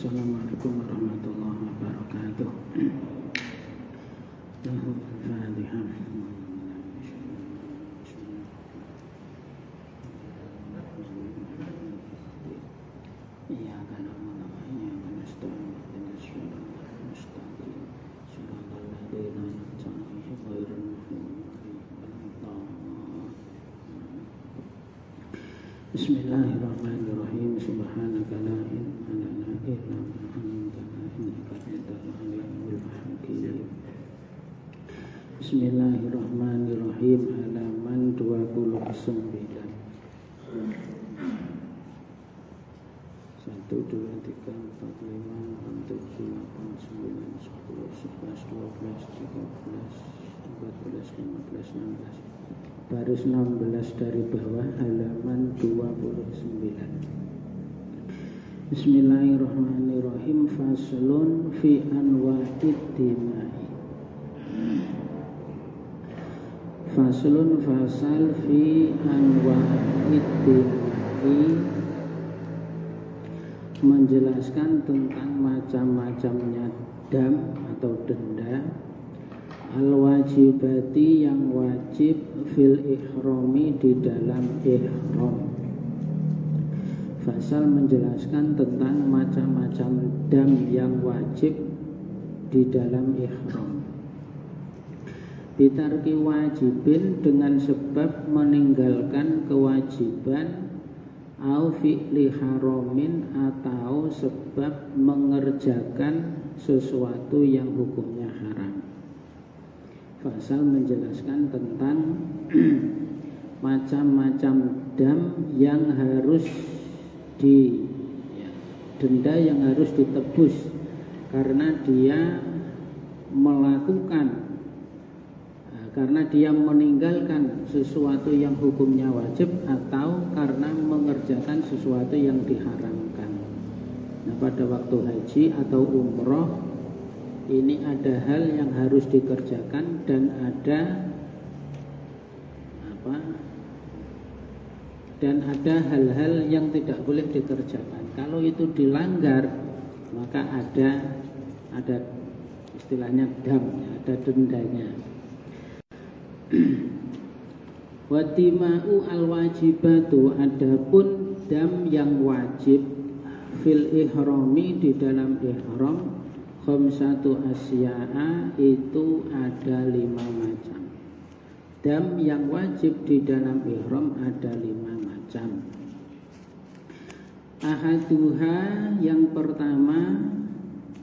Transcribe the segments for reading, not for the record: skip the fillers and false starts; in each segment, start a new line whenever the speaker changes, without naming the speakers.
Assalamualaikum warahmatullahi wabarakatuh. Al-Fatihah. Iyyaka na'budu wa iyyaka nasta'in. Ihdinas siratal mustaqim. Siratal ladzina an'amta 'alaihim ghairil maghdubi 'alaihim waladdallin. Bismillahirrahmanirrahim. Subhanaka la ilma lana illa ma 'allamtana innaka antal alimul hakim. Bismillahirrahmanirrahim. Halaman 29. 1, 2, 3, 4, 5, 6, 7, 8, 9, 10, 11, 12, 13, 14, 15, 16. Baris 16 dari bawah, halaman 29. Bismillahirrahmanirrahim. Faslun fi anwa'id dimai. Faslun fasal fi anwa'id dimai, menjelaskan tentang macam-macamnya dam atau denda, al-wajibati yang wajib, fil ihrami di dalam ihram. Fasal menjelaskan tentang macam-macam dam yang wajib di dalam ihram. Bitarki wajibin, dengan sebab meninggalkan kewajiban, au fi'li haramin, atau sebab mengerjakan sesuatu yang hukumnya haram. Fasal menjelaskan tentang macam-macam dam yang harus denda, yang harus ditebus karena dia melakukan, karena dia meninggalkan sesuatu yang hukumnya wajib, atau karena mengerjakan sesuatu yang diharamkan. Nah, pada waktu haji atau umroh ini ada hal yang harus dikerjakan dan ada hal-hal yang tidak boleh dikerjakan. Kalau itu dilanggar, maka ada istilahnya dam, ada dendanya. Wadima'u al-wajibatu, adapun dam yang wajib, fil ihrami di dalam ihram, khamsatu asya'a, itu ada 5 macam. Dam yang wajib di dalam ihram ada 5 macam. Ahaduha, yang pertama,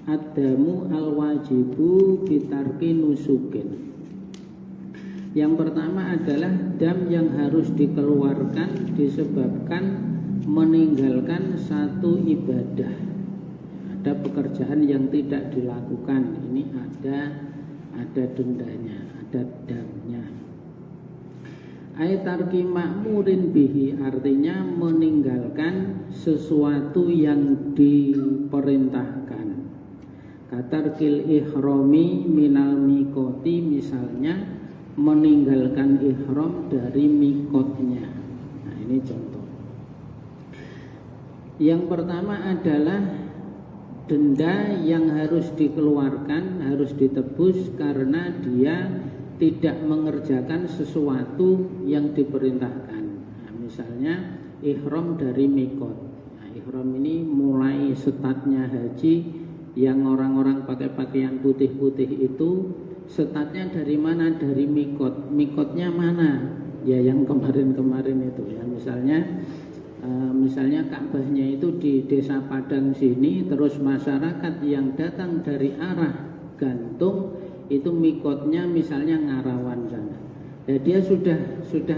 ad-damu al-wajibu bitarki nusukin. Yang pertama adalah dam yang harus dikeluarkan disebabkan meninggalkan satu ibadah. Ada pekerjaan yang tidak dilakukan, ini ada dendanya, ada damnya. Aitarki ma'murin bihi, artinya meninggalkan sesuatu yang diperintahkan. Katarkil ihrami minal mikoti, misalnya meninggalkan ihram dari mikotnya. Nah, ini contoh. Yang pertama adalah denda yang harus dikeluarkan, harus ditebus karena dia tidak mengerjakan sesuatu yang diperintahkan. Nah, misalnya ihram dari mikot. Nah, ihram ini mulai startnya haji, yang orang-orang pakai pakaian putih-putih itu startnya dari mana? Dari mikot. Mikotnya mana? Ya yang kemarin-kemarin itu ya. Misalnya Ka'bahnya itu di Desa Padang sini, terus masyarakat yang datang dari arah Gantung itu mikotnya misalnya Ngarawan sana. Ya, dia sudah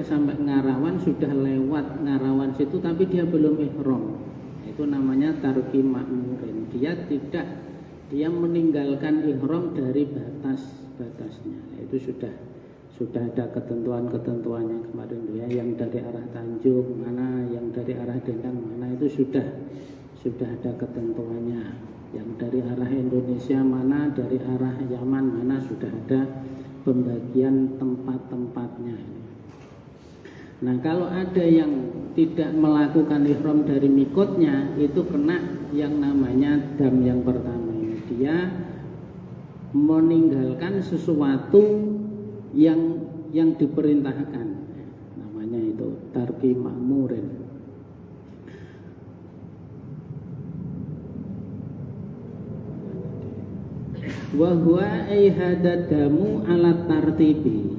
sampai Ngarawan, sudah lewat Ngarawan situ, tapi dia belum ihram. Itu namanya tarki ma'murin. Dia meninggalkan ihram dari batasnya. Itu sudah ada ketentuan-ketentuannya kemarin ya, yang dari arah Tanjung mana, yang dari arah Dendang mana, itu sudah ada ketentuannya. Yang dari arah Indonesia mana, dari arah Yaman mana, sudah ada pembagian tempat-tempatnya. Nah kalau ada yang tidak melakukan ihram dari mikotnya, itu kena yang namanya dam yang pertama ini. Dia meninggalkan sesuatu yang diperintahkan, namanya itu tarki ma'murin. Wa huwa damu ala tartibi.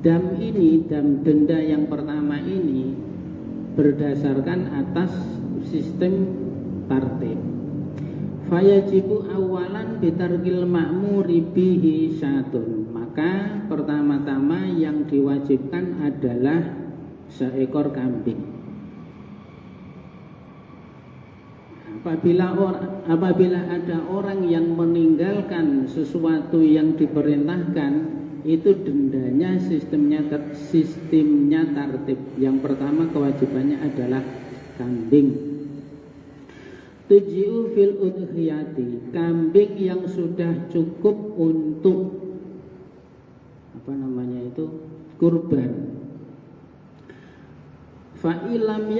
Dam ini, dam denda yang pertama ini berdasarkan atas sistem tartib. Fayajibu awalan bitargil ma'muri bihi syatun. Maka pertama-tama yang diwajibkan adalah seekor kambing. Apabila ada orang yang meninggalkan sesuatu yang diperintahkan, itu dendanya sistemnya tartib. Yang pertama kewajibannya adalah kambing. Tuji'u fil udhiyati, kambing yang sudah cukup untuk kurban. Fa'ilam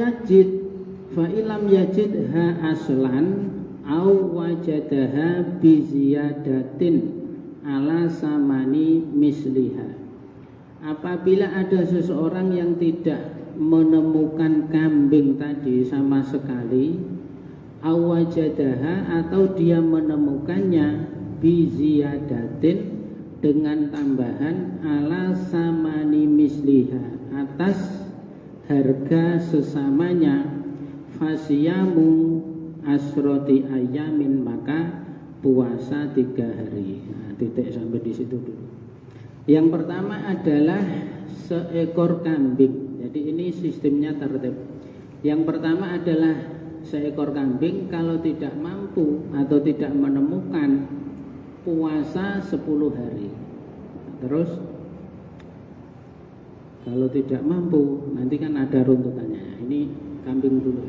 yajid ha aslan au wajadaha biziyadatin ala samani misliha. Apabila ada seseorang yang tidak menemukan kambing tadi sama sekali, awajadaha, atau dia menemukannya biziyadatin, dengan tambahan ala samani misliha, atas harga sesamanya, fasiyamu asroti ayamin, maka puasa 3 hari. Nah, titik sampai di situ dulu. Yang pertama adalah seekor kambing. Jadi ini sistemnya tertib. Yang pertama adalah seekor kambing. Kalau tidak mampu atau tidak menemukan, puasa 10 hari. Terus kalau tidak mampu, nanti kan ada runtutannya. Ini kambing dulu.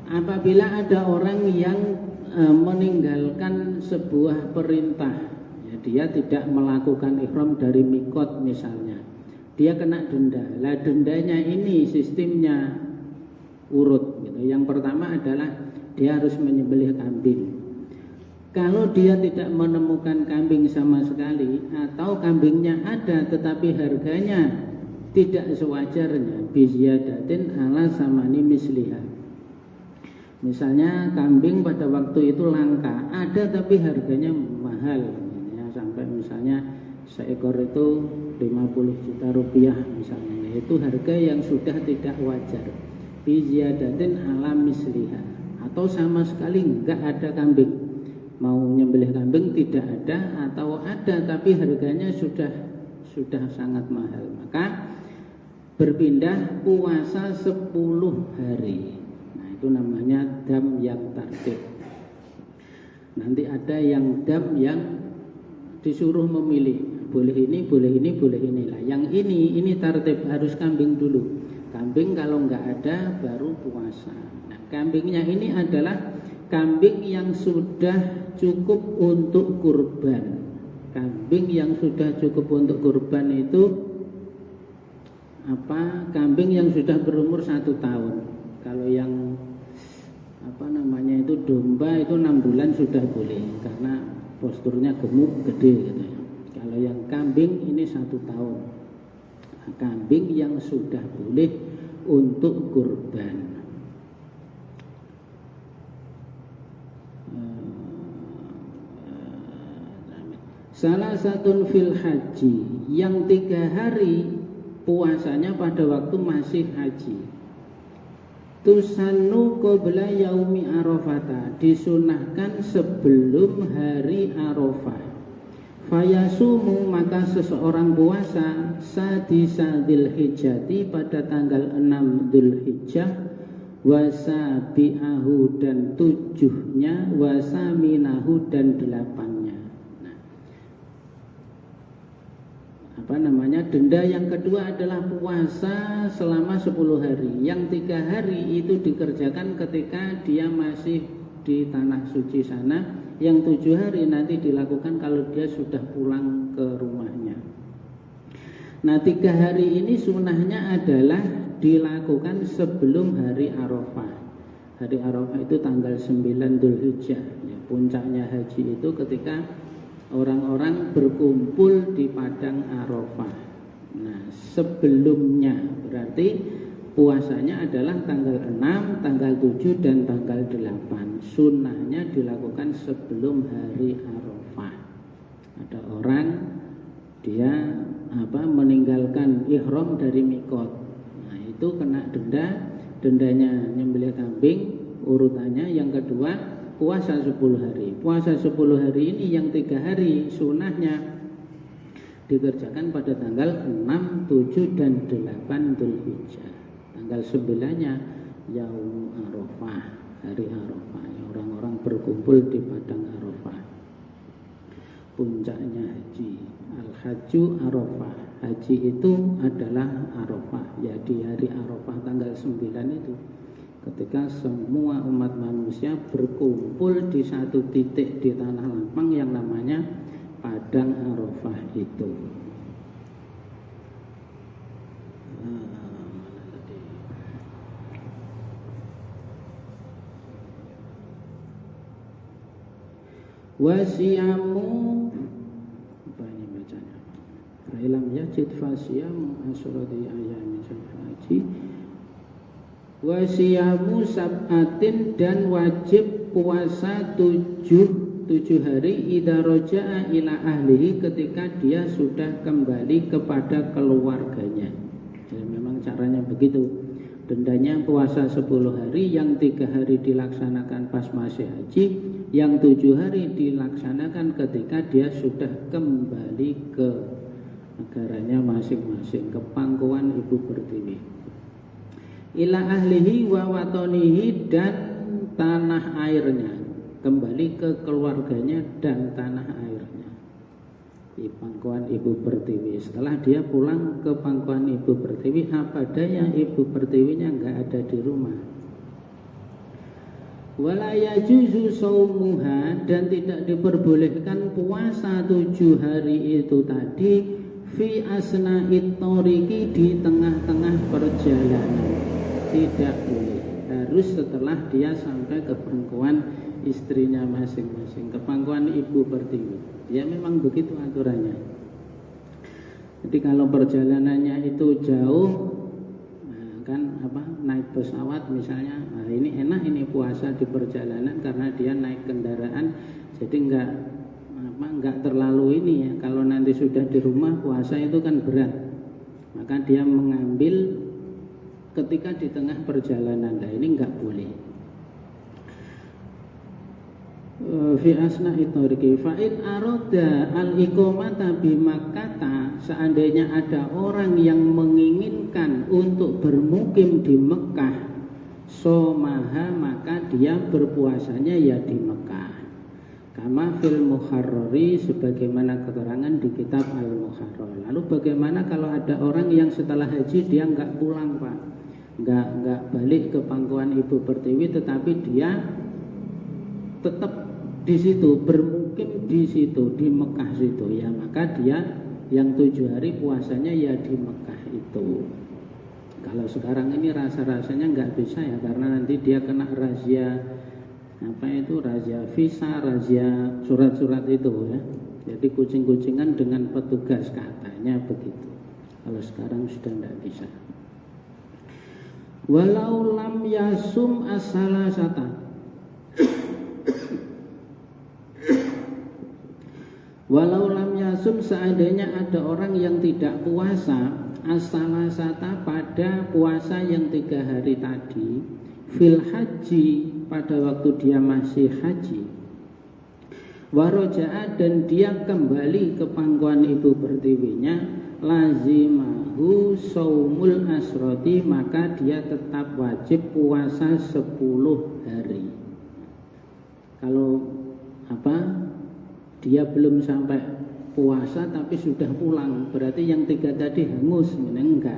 Apabila ada orang yang meninggalkan sebuah perintah, ya, dia tidak melakukan ihram dari mikot misalnya, dia kena denda. Lah dendanya ini sistemnya urut gitu. Yang pertama adalah dia harus menyembelih kambing. Kalau dia tidak menemukan kambing sama sekali, atau kambingnya ada tetapi harganya tidak sewajarnya, biziyadatin ala samani misliha. Misalnya kambing pada waktu itu langka, ada tapi harganya mahal, ya, sampai misalnya seekor itu 50 juta rupiah misalnya, itu harga yang sudah tidak wajar. Biziyadatin ala misliha, atau sama sekali enggak ada kambing, mau nyembelih kambing tidak ada, atau ada tapi harganya sudah sangat mahal, maka berpindah puasa 10 hari. Itu namanya dam yang tartib. Nanti ada yang dam yang disuruh memilih, boleh ini, boleh ini, boleh inilah. Yang ini tartib, harus kambing dulu. Kambing kalau nggak ada baru puasa. Nah, kambingnya ini adalah kambing yang sudah cukup untuk kurban. Kambing yang sudah cukup untuk kurban itu kambing yang sudah berumur 1 tahun. Kalau yang domba itu 6 bulan sudah boleh karena posturnya gemuk gede gitu ya. Kalau yang kambing ini 1 tahun. Nah, kambing yang sudah boleh untuk kurban. Salah satu fil haji, yang 3 hari puasanya pada waktu masih haji. Tusannu qabla yaumi arafata, disunahkan sebelum hari Arafah. Fayasumu, maka seseorang puasa sadisa dzulhijjati, pada tanggal 6 Dzulhijjah, wasabi'ahu, dan 7-nya, wasaminahu, dan 8-nya. Denda yang kedua adalah puasa selama 10 hari. Yang 3 hari itu dikerjakan ketika dia masih di tanah suci sana. Yang 7 hari nanti dilakukan kalau dia sudah pulang ke rumahnya. Nah, 3 hari ini sunahnya adalah dilakukan sebelum hari Arafah. Hari Arafah itu tanggal 9 Dzulhijjah. Ya, puncaknya haji itu ketika orang-orang berkumpul di padang Arafah. Nah, sebelumnya berarti puasanya adalah tanggal 6, tanggal 7 dan tanggal 8. Sunnahnya dilakukan sebelum hari Arafah. Ada orang dia meninggalkan ihram dari mikot. Nah, itu kena dendanya nyembelih kambing urutannya. Yang kedua puasa 10 hari. Puasa 10 hari ini yang 3 hari sunnahnya dikerjakan pada tanggal 6, 7 dan 8 Dzulhijjah. Tanggal 9-nya Yaum Arafah, hari Arafah. Orang-orang berkumpul di padang Arafah. Puncaknya haji. Al-Hajju Arafah. Haji itu adalah Arafah. Ya, di hari Arafah tanggal 9 itu ketika semua umat manusia berkumpul di satu titik di tanah lapang yang namanya padang Arafah itu. Wasiyamu apa ini bacanya? Fa'ilam yajid fasiyamu asrati ayamin haji. Wasiyamu sab'atin dan wajib puasa 7 hari idza raja'a ila ahlihi ketika dia sudah kembali kepada keluarganya. Jadi memang caranya begitu. Dendanya puasa 10 hari, yang 3 hari dilaksanakan pas masih haji, yang 7 hari dilaksanakan ketika dia sudah kembali ke negaranya masing-masing, ke pangkuan ibu pertiwi. Ila ahlihi wa watonihi dan tanah airnya, kembali ke keluarganya dan tanah airnya di pangkuan ibu pertiwi. Setelah dia pulang ke pangkuan ibu pertiwi, apa daya ibu pertiwinya enggak ada di rumah. Wala yajuzu shaumuha, dan tidak diperbolehkan puasa 7 hari itu tadi fi asna'it thariqi, di tengah-tengah perjalanan. Tidak boleh, harus setelah dia sampai ke pangkuan istrinya masing-masing, ke pangkuan ibu pertiwi. Ya memang begitu aturannya. Jadi kalau perjalanannya itu jauh, kan naik pesawat misalnya, nah ini enak, ini puasa di perjalanan karena dia naik kendaraan, jadi enggak terlalu ini ya. Kalau nanti sudah di rumah puasa itu kan berat, maka dia mengambil ketika di tengah perjalanan. Nah ini enggak boleh. Fi asna'i thariqi fa in arada al-iqamata bi Makkah, seandainya ada orang yang menginginkan untuk bermukim di Mekah, somaha, maka dia berpuasanya ya di Mekah. Kama fil Muharrari, sebagaimana keterangan di kitab Al-Muharrar. Lalu bagaimana kalau ada orang yang setelah haji dia enggak pulang, Pak? Enggak balik ke pangkuan ibu pertiwi, tetapi dia tetap di situ, bermukim di situ, di Mekah situ, ya maka dia yang 7 hari puasanya ya di Mekah itu. Kalau sekarang ini rasa-rasanya nggak bisa ya, karena nanti dia kena razia razia visa, razia surat-surat itu ya. Jadi kucing-kucingan dengan petugas, katanya begitu. Kalau sekarang sudah nggak bisa. Walau lam yasum as-salasata, walau lam yasum, seandainya ada orang yang tidak puasa as-salasata, pada puasa yang 3 hari tadi, fil haji, pada waktu dia masih haji, waroja'a, dan dia kembali ke pangkuan ibu pertiwinya, lazimahu saumul asroti, maka dia tetap wajib puasa 10 hari. Kalau dia belum sampai puasa tapi sudah pulang, berarti yang 3 tadi hangus, enggak.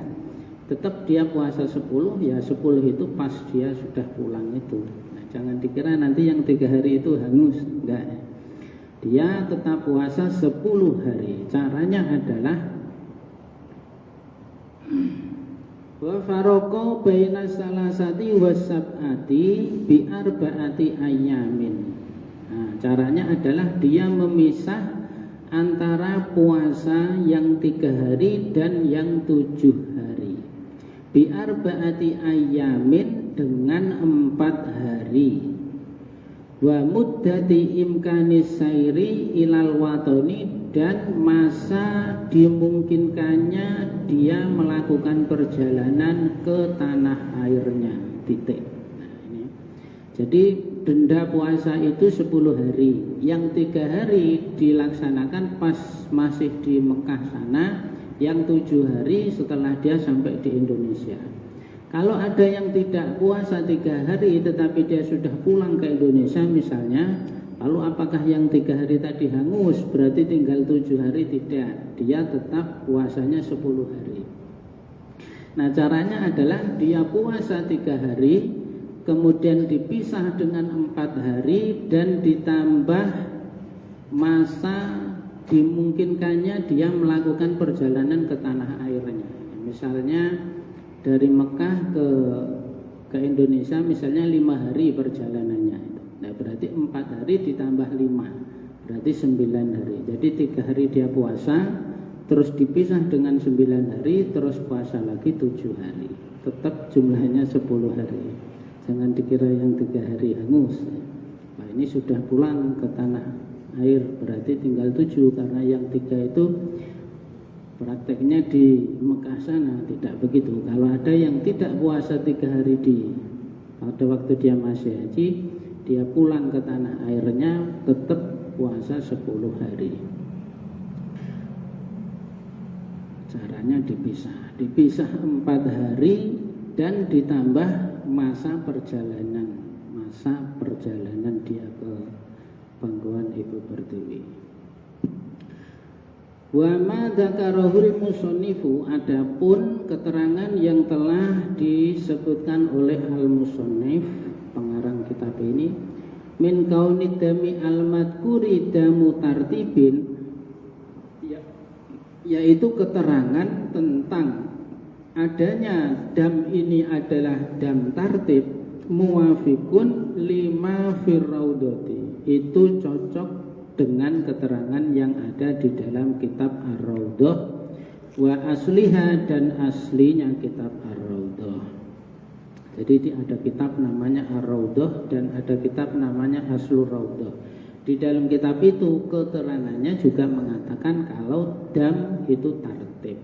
Tetap dia puasa 10, ya 10 itu pas dia sudah pulang itu. Nah, jangan dikira nanti yang 3 hari itu hangus, enggak. Dia tetap puasa 10 hari. Caranya adalah Wa faroko baina salasati wasab'ati bi arba'ati ayyamin. Nah, caranya adalah dia memisah antara puasa yang 3 hari dan yang 7 hari. Bi arba'ati ayyamin dengan 4 hari. Wa muddati imkanis sairi ilal watoni, dan masa dimungkinkannya dia melakukan perjalanan ke tanah airnya, titik. Nah, ini. Jadi denda puasa itu 10 hari. Yang 3 hari dilaksanakan pas masih di Mekah sana, yang 7 hari setelah dia sampai di Indonesia. Kalau ada yang tidak puasa 3 hari tetapi dia sudah pulang ke Indonesia misalnya, lalu apakah yang 3 hari tadi hangus? Berarti tinggal 7 hari? Tidak, dia tetap puasanya 10 hari. Nah, caranya adalah dia puasa 3 hari, kemudian dipisah dengan 4 hari, dan ditambah masa dimungkinkannya dia melakukan perjalanan ke tanah airnya. Misalnya dari Mekah ke Indonesia misalnya 5 hari perjalanannya. Nah, berarti 4 hari ditambah 5, berarti 9 hari. Jadi 3 hari dia puasa, terus dipisah dengan 9 hari, terus puasa lagi 7 hari. Tetap jumlahnya 10 hari. Jangan dikira yang 3 hari hangus. Nah, ini sudah pulang ke tanah air, berarti tinggal 7, karena yang 3 itu prakteknya di Mekah sana tidak begitu. Kalau ada yang tidak puasa 3 hari pada waktu dia masih haji, dia pulang ke tanah airnya tetap puasa 10 hari. Caranya dipisah 4 hari dan ditambah masa perjalanan dia ke pangkuan Ibu Pertiwi. Wa ma dzakarahul musannifu, adapun keterangan yang telah disebutkan oleh al-musannif pengarang kitab ini, min kaunid dami al-madkuri damu tartibin, yaitu keterangan tentang adanya dam ini adalah dam tartib, muwafiqun lima firraudati, itu cocok dengan keterangan yang ada di dalam kitab Ar-Raudhah wa asliha, dan aslinya kitab Ar-Raudhah. Jadi ada kitab namanya Ar-Raudhah dan ada kitab namanya Aslur Raudhah. Di dalam kitab itu keterangannya juga mengatakan kalau dam itu tartib.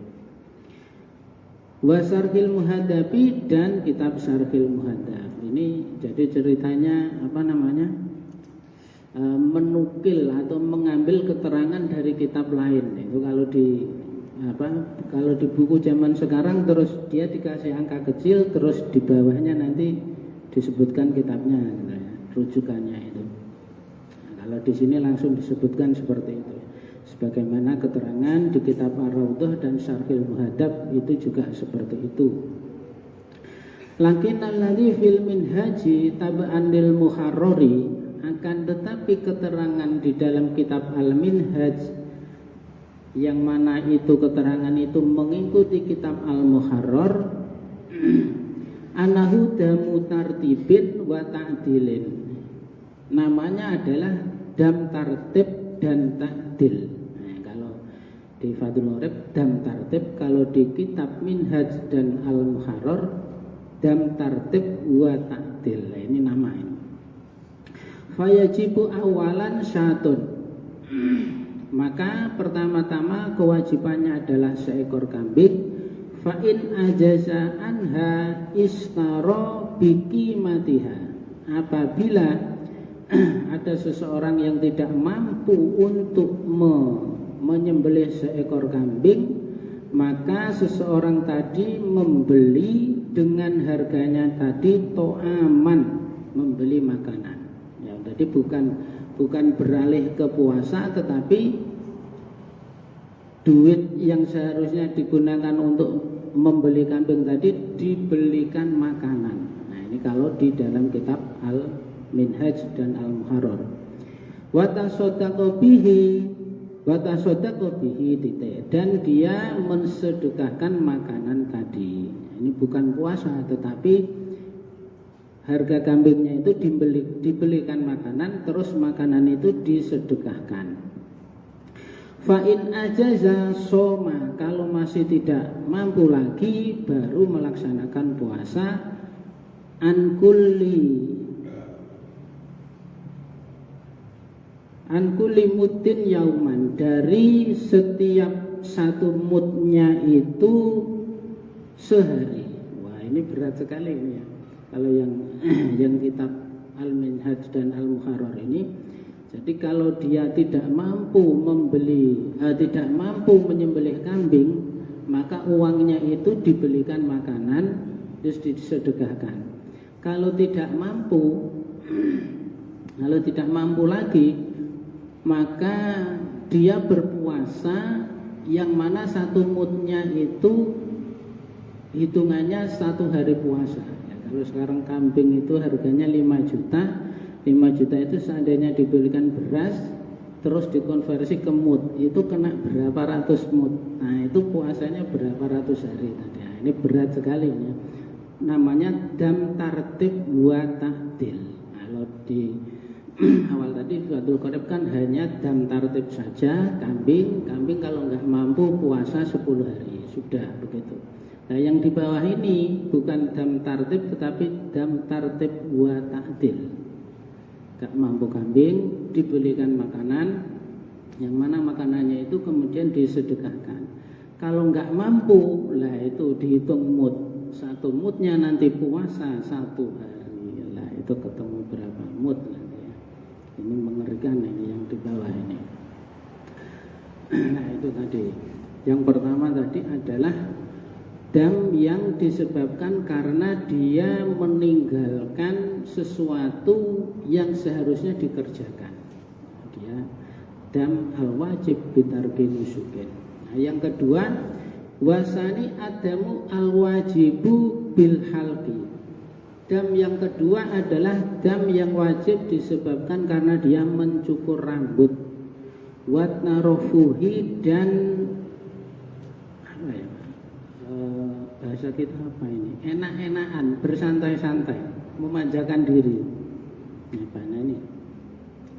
Wa Sarhil Muhadabi, dan kitab Sarhil Muhadab. Ini jadi ceritanya menukil atau mengambil keterangan dari kitab lain. Itu kalau di buku zaman sekarang terus dia dikasih angka kecil, terus di bawahnya nanti disebutkan kitabnya, rujukannya itu. Nah, kalau di sini langsung disebutkan seperti itu. Sebagaimana keterangan di kitab Ar-Raudhah dan Syarhil Muhadab itu juga seperti itu. Lakin alladzi fil minhaji tab'an lil muharrari, akan tetapi keterangan di dalam kitab Al-Minhaj yang mana itu keterangan itu mengikuti kitab Al-Muharrar, anahu damu tartibin wa ta'dilin, namanya adalah dam tartib dan ta'dil. Nah, kalau di Fathul Qorib dam tartib, kalau di kitab Minhaj dan Al-Muharrar dam tartib wa ta'dil. Nah, ini nama ini. Fayajibu awalan syatun, maka pertama-tama kewajibannya adalah seekor kambing. Fa'in ajaza anha istaro bikimatiha, apabila ada seseorang yang tidak mampu untuk menyembelih seekor kambing, maka seseorang tadi membeli dengan harganya tadi to'aman, membeli makanan. Ya, jadi bukan beralih ke puasa, tetapi duit yang seharusnya digunakan untuk membeli kambing tadi dibelikan makanan. Nah, ini kalau di dalam kitab Al-Minhaj dan Al-Muharrar. Wa tasaddaqu bihi, dan dia mensedekahkan makanan tadi. Ini bukan puasa, tetapi harga kambingnya itu dibelikan makanan, terus makanan itu disedekahkan. Fa'in ajaza soma, kalau masih tidak mampu lagi baru melaksanakan puasa. An kulli muddin yauman, dari setiap satu mudnya itu sehari. Wah, ini berat sekali ini ya. Kalau yang kitab Al-Minhaj dan Al-Muharrar ini, jadi kalau dia tidak mampu menyembelih kambing, maka uangnya itu dibelikan makanan terus disedekahkan. Kalau tidak mampu lagi, maka dia berpuasa, yang mana satu mudnya itu hitungannya satu hari puasa. Ya, kalau sekarang kambing itu harganya 5 juta. 5 juta itu seandainya dibelikan beras terus dikonversi ke mud, itu kena berapa ratus mud. Nah, itu puasanya berapa ratus hari tadi. Nah, ini berat sekali ya. Namanya dam tartib wa ta'dil. Kalau di awal tadi Fathul Qorib kan hanya dam tartib saja, kambing kalau nggak mampu puasa 10 hari, sudah begitu. Nah, yang di bawah ini bukan dam tartib tetapi dam tartib wa ta'dil. Gak mampu kambing, dibelikan makanan, yang mana makanannya itu kemudian disedekahkan. Kalau nggak mampu, lah itu dihitung mud. Satu mudnya nanti puasa 1 hari, lah itu ketemu berapa mud nanti ya. Ini mengerikan ini yang di bawah ini. Nah, itu tadi. Yang pertama tadi adalah dam yang disebabkan karena dia meninggalkan sesuatu yang seharusnya dikerjakan. Dia dam al-wajib bitarki nusukin. Nah, yang kedua, wasani adamu al-wajibu bil halqi. Dam yang kedua adalah dam yang wajib disebabkan karena dia mencukur rambut. Wat narofuhi, dan apa ya? Bahasa kita apa ini? Enak-enakan, bersantai-santai, memanjakan diri. Nah, ini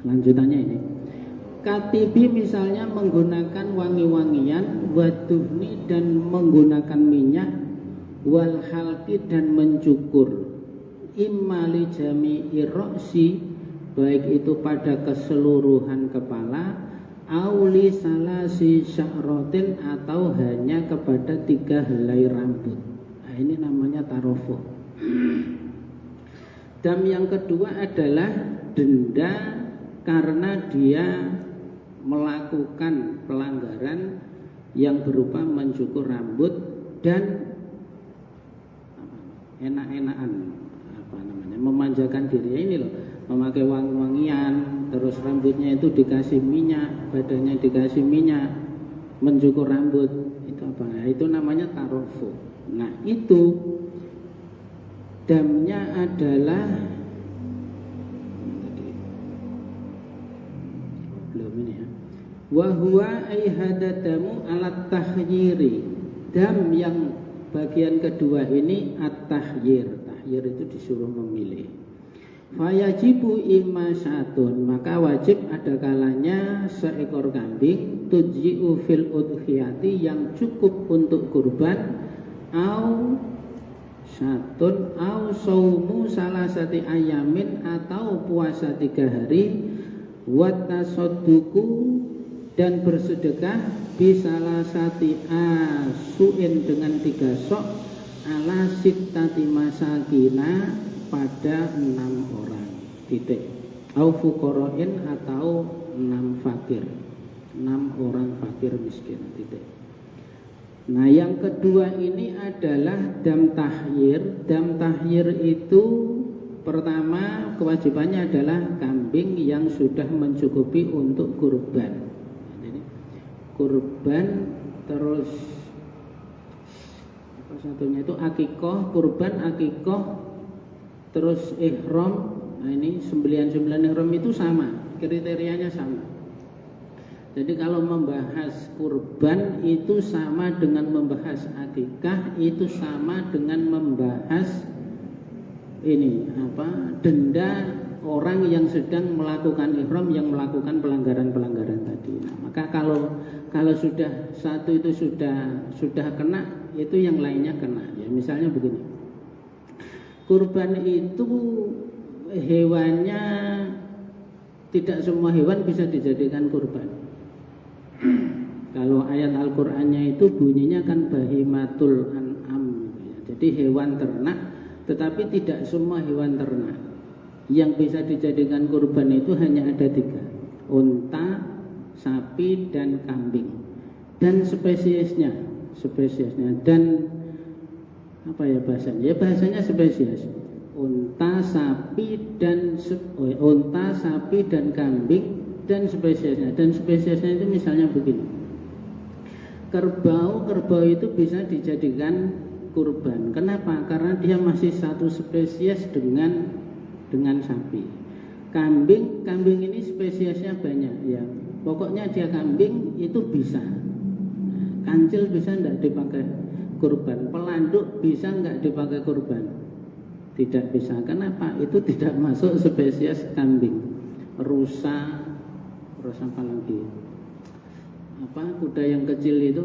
lanjutannya ini. Katibi misalnya menggunakan wangi-wangian, waduhni dan menggunakan minyak, wal halqi dan mencukur. Immali jami'i roksi, baik itu pada keseluruhan kepala, auli salasi sya'rotin atau hanya kepada 3 helai rambut. Nah, ini namanya tarofuh. Dam yang kedua adalah denda karena dia melakukan pelanggaran yang berupa mencukur rambut dan enak-enakan, memanjakan dirinya ini loh, memakai wangi-wangian, terus rambutnya itu dikasih minyak, badannya dikasih minyak, mencukur rambut, itu apa? Nah, itu namanya tarofu. Nah, itu damnya adalah belum ini ya. Wa huwa aihadadamu alat tahyiri. Dam yang bagian kedua ini at-tahyir. Tahyir itu disuruh memilih. Fayajibu imasyatun, maka wajib ada kalanya seekor kambing tujzi'u fil udhiyati, yang cukup untuk kurban, au syatun au saumu salasati ayamin, atau puasa 3 hari, watasodduku dan bersedekah, bisalasati asuin dengan 3 sok, ala sittati masakina pada 6 orang titik, au fuqara'in atau 6 fakir, 6 orang fakir miskin titik. Nah, yang kedua ini adalah dam tahyir. Dam tahyir itu pertama kewajibannya adalah kambing yang sudah mencukupi untuk kurban. Jadi kurban, terus apa satunya itu akikoh, kurban akikoh, terus ihram. Nah, ini 9 ihram itu sama, kriterianya sama. Jadi kalau membahas kurban itu sama dengan membahas akikah, itu sama dengan membahas ini denda orang yang sedang melakukan ihram, yang melakukan pelanggaran-pelanggaran tadi. Nah, maka kalau sudah satu itu sudah kena, itu yang lainnya kena. Ya, misalnya begini, kurban itu hewannya tidak semua hewan bisa dijadikan kurban. Kalau ayat Al-Qur'annya itu bunyinya kan bahimatul an'am, jadi hewan ternak, tetapi tidak semua hewan ternak. Yang bisa dijadikan kurban itu hanya ada 3, unta, sapi, dan kambing. Dan spesiesnya dan apa ya bahasanya? Ya bahasanya spesies. Unta, sapi, dan kambing, dan spesiesnya. Dan spesiesnya itu misalnya begini. Kerbau itu bisa dijadikan kurban. Kenapa? Karena dia masih satu spesies dengan sapi. Kambing ini spesiesnya banyak ya. Pokoknya dia kambing itu bisa. Kancil bisa enggak dipakai kurban? Pelanduk bisa enggak dipakai kurban? Tidak bisa. Kenapa? Itu tidak masuk spesies kambing. Rusa apa lagi? Kuda yang kecil itu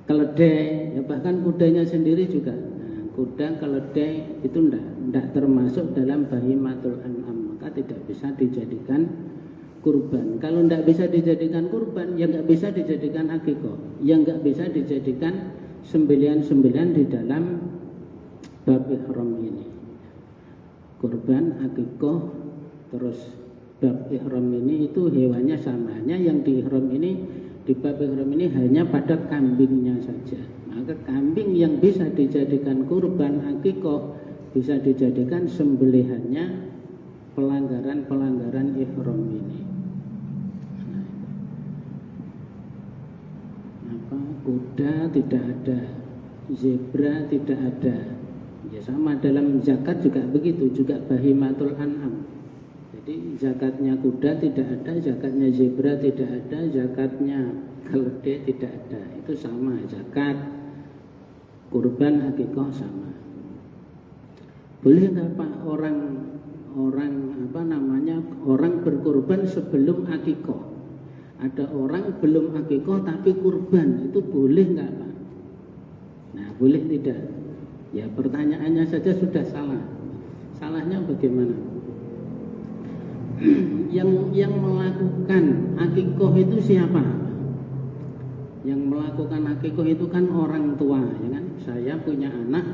keledai, ya bahkan kudanya sendiri juga. Nah, kuda, keledai itu enggak termasuk dalam bahimatul an'am, maka tidak bisa dijadikan kurban. Kalau enggak bisa dijadikan kurban, ya enggak bisa dijadikan akikah, ya enggak bisa dijadikan sembelihan-sembelihan di dalam bab ihram ini. Kurban, akikah, terus bab ihram ini itu hewannya sama, hanya yang di ihram ini, di bab ihram ini hanya pada kambingnya saja. Maka kambing yang bisa dijadikan kurban akikah bisa dijadikan sembelihannya pelanggaran-pelanggaran ihram ini. Kuda tidak ada, zebra tidak ada. Ya sama dalam zakat juga begitu, juga bahimatul an'am. Jadi zakatnya kuda tidak ada, zakatnya zebra tidak ada, zakatnya keledai tidak ada. Itu sama, zakat, kurban, akikah sama. Boleh nggak Pak orang berkurban sebelum akikah? Ada orang belum akikah tapi kurban, itu boleh nggak Pak? Nah, boleh tidak? Ya pertanyaannya saja sudah salah. Salahnya bagaimana? Yang melakukan akikah itu siapa? Yang melakukan akikah itu kan orang tua, ya kan? Saya punya anak,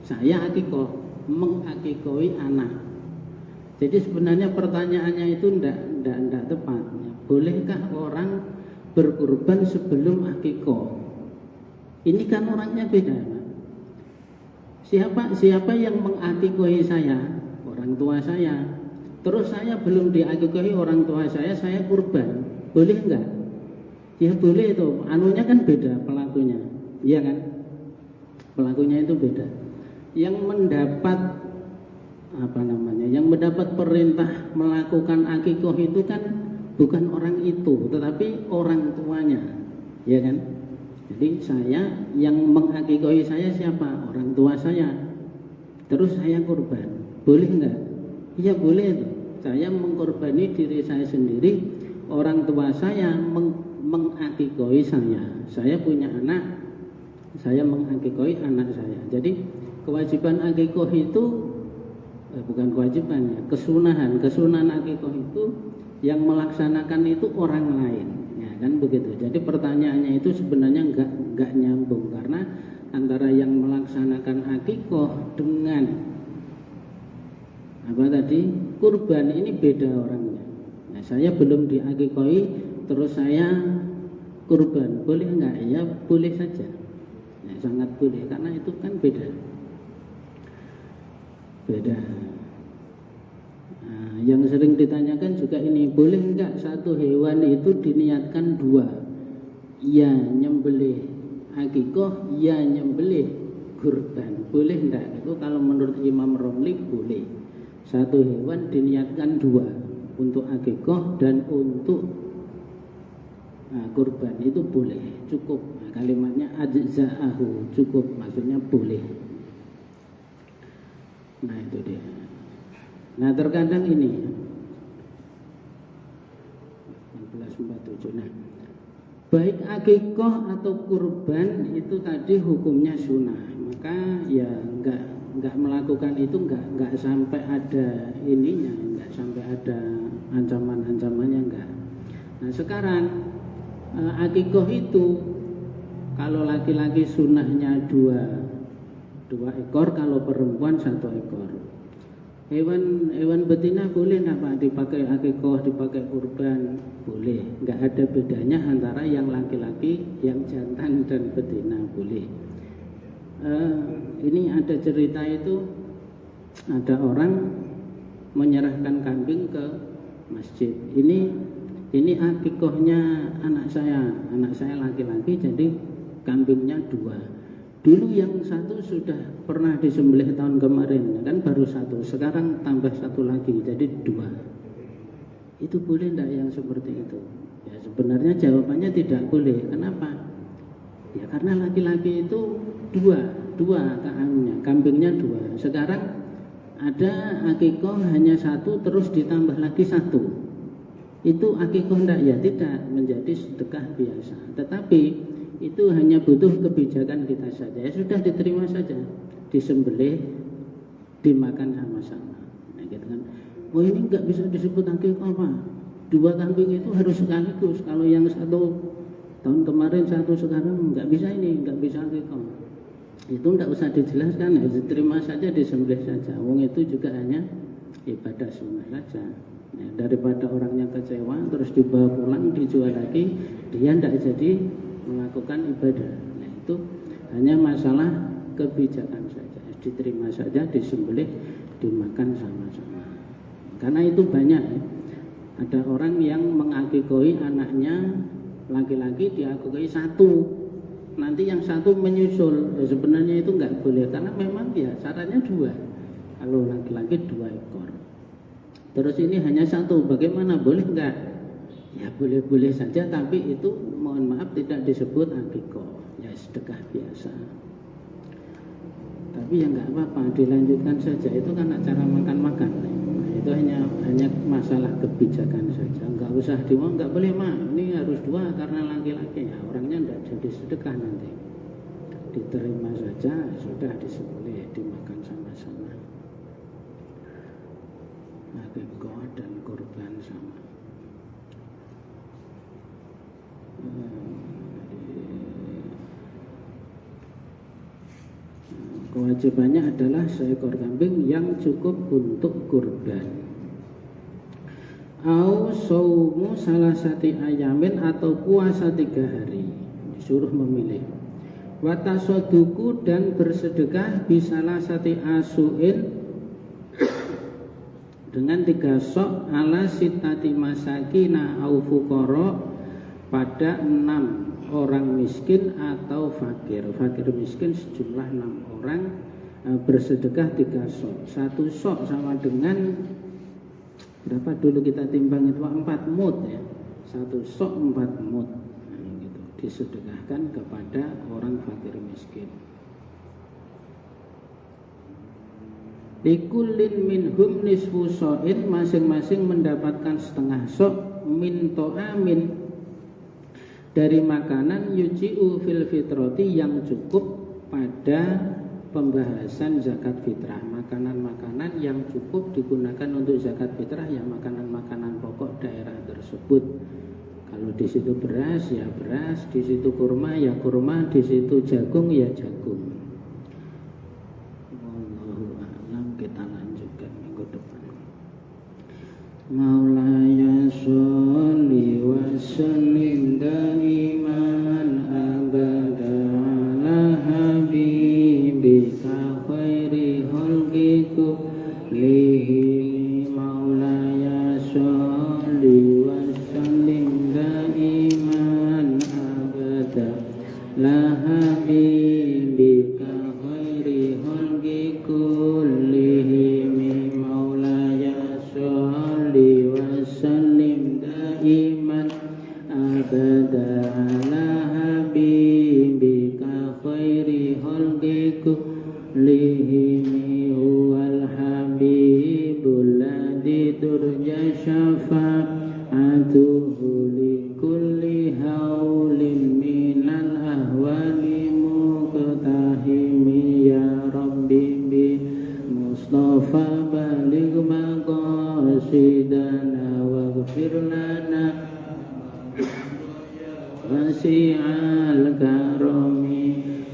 saya akikah, mengakikahi anak. Jadi sebenarnya pertanyaannya itu tidak tepat. Bolehkah orang berkurban sebelum akikah? Ini kan orangnya beda, Pak. Siapa yang mengakikahi saya? Orang tua saya. Terus saya belum diakikahi orang tua saya kurban. Boleh enggak? Ya boleh itu. Anunya kan beda pelakunya. Iya kan? Pelakunya itu beda. Yang mendapat yang mendapat perintah melakukan akikah itu kan bukan orang itu, tetapi orang tuanya. Ya kan? Jadi saya yang mengakikahi saya siapa? Orang tua saya. Terus saya kurban. Boleh enggak? Iya boleh itu. Saya mengkorbani diri saya sendiri, orang tua saya mengakikahi saya. Saya punya anak, saya mengakikahi anak saya. Jadi kewajiban akikah itu bukan kewajiban ya, kesunahan akikah itu yang melaksanakan itu orang lain. Ya kan begitu. Jadi pertanyaannya itu sebenarnya enggak nyambung, karena antara yang melaksanakan akikah dengan kurban ini beda orangnya. Nah, saya belum diakikahi terus saya kurban, boleh enggak? Ya boleh saja. Ya, sangat boleh, karena itu kan beda. Nah, yang sering ditanyakan juga ini, boleh enggak satu hewan itu diniatkan 2? Ya nyembelih akikah, ya nyembelih kurban. Boleh enggak? Itu kalau menurut Imam Romli boleh. Satu hewan diniatkan 2, untuk akikah dan untuk kurban itu boleh, cukup. Kalimatnya ajza'ahu, cukup, maksudnya boleh. Nah itu dia. Nah terkadang ini 1447. Nah, baik akikoh atau kurban itu tadi hukumnya sunnah, maka ya enggak melakukan itu enggak sampai ada ininya, enggak sampai ada ancaman-ancamannya, enggak. Nah sekarang akikoh itu kalau laki-laki sunnahnya dua ekor, kalau perempuan 1 ekor. Hewan betina boleh enggak Pak dipakai akikoh, dipakai kurban? Boleh, enggak ada bedanya antara yang laki-laki, yang jantan dan betina, boleh. Ini ada cerita itu, ada orang menyerahkan kambing ke masjid. Ini akikohnya anak saya laki-laki, jadi kambingnya 2. Dulu yang 1 sudah pernah disembelih tahun kemarin, kan baru 1, sekarang tambah 1 lagi, jadi 2. Itu boleh enggak yang seperti itu? Ya sebenarnya jawabannya tidak boleh. Kenapa? Ya karena laki-laki itu 2 kambingnya 2. Sekarang ada akikoh hanya 1 terus ditambah lagi 1. Itu akikoh enggak? Ya tidak, menjadi sedekah biasa. Tetapi itu hanya butuh kebijakan kita saja. Ya sudah, diterima saja, disembelih, dimakan sama-sama. Nah, gitu kan. Oh ini enggak bisa disebut akikoh Pak. 2 kambing itu harus sekaligus. Kalau yang 1 tahun kemarin 1 sekarang enggak bisa, ini enggak bisa akikoh. Itu enggak usah dijelaskan, ya diterima saja, disembelih saja. Wong itu juga hanya ibadah sunnah saja. Ya, daripada orangnya kecewa terus dibawa pulang dijual lagi, dia enggak jadi melakukan ibadah. Nah itu hanya masalah kebijakan saja, diterima saja, disembelih, dimakan sama-sama. Karena itu banyak ya. Ada orang yang mengakikoi anaknya laki-laki, diakikoi 1, nanti yang 1 menyusul. Ya, sebenarnya itu enggak boleh karena memang ya syaratnya 2. Kalau laki-laki 2 ekor. Terus ini hanya 1, bagaimana, boleh enggak? Ya boleh-boleh saja, tapi itu mohon maaf tidak disebut akikoh, ya sedekah biasa. Tapi ya nggak apa-apa, dilanjutkan saja, itu kan cara makan-makan. Nah, itu hanya masalah kebijakan saja, nggak usah nggak boleh Mak, ini harus 2 karena laki-laki. Ya orangnya nggak jadi sedekah nanti, diterima saja, sudah disembelih, dimakan sama-sama. Akikoh dan kurban sama. Kewajibannya adalah seekor kambing yang cukup untuk kurban. Au saumu salasati ayamin, atau puasa 3 hari, disuruh memilih. Watasoduku, dan bersedekah bisalasati asuin, dengan 3 sok, ala sitati masakina au fuqara, pada 6 orang miskin atau fakir. Fakir miskin sejumlah 6 orang, bersedekah 3 sok. 1 sok sama dengan berapa dulu kita timbang itu, 4 mud ya. 1 sok 4 mud. Nah, gitu. Disedekahkan kepada orang fakir miskin. Likullin minhum nisfu so'in, masing-masing mendapatkan setengah sok, min to'amin, dari makanan, yuji'u fil fitroti, yang cukup pada pembahasan zakat fitrah. Makanan-makanan yang cukup digunakan untuk zakat fitrah, yang makanan-makanan pokok daerah tersebut. Kalau di situ beras ya beras, di situ kurma ya kurma, di situ jagung ya jagung. Wallahu a'lam. Kita lanjutkan minggu depan. Maulaya sholli wa sallim daiman abada ala habibika khairi khalqi kullihi. Maulaya sholli wa sallim daiman abada ala habibika khairi khalqi kullihi. Maulaya sholli wa sallim daiman abada syafa'atuhu likulli haulin minal ahwali muqtahimi ya Rabbi bi Mustafa baligh maqasidana waghfir lana wasi'al karami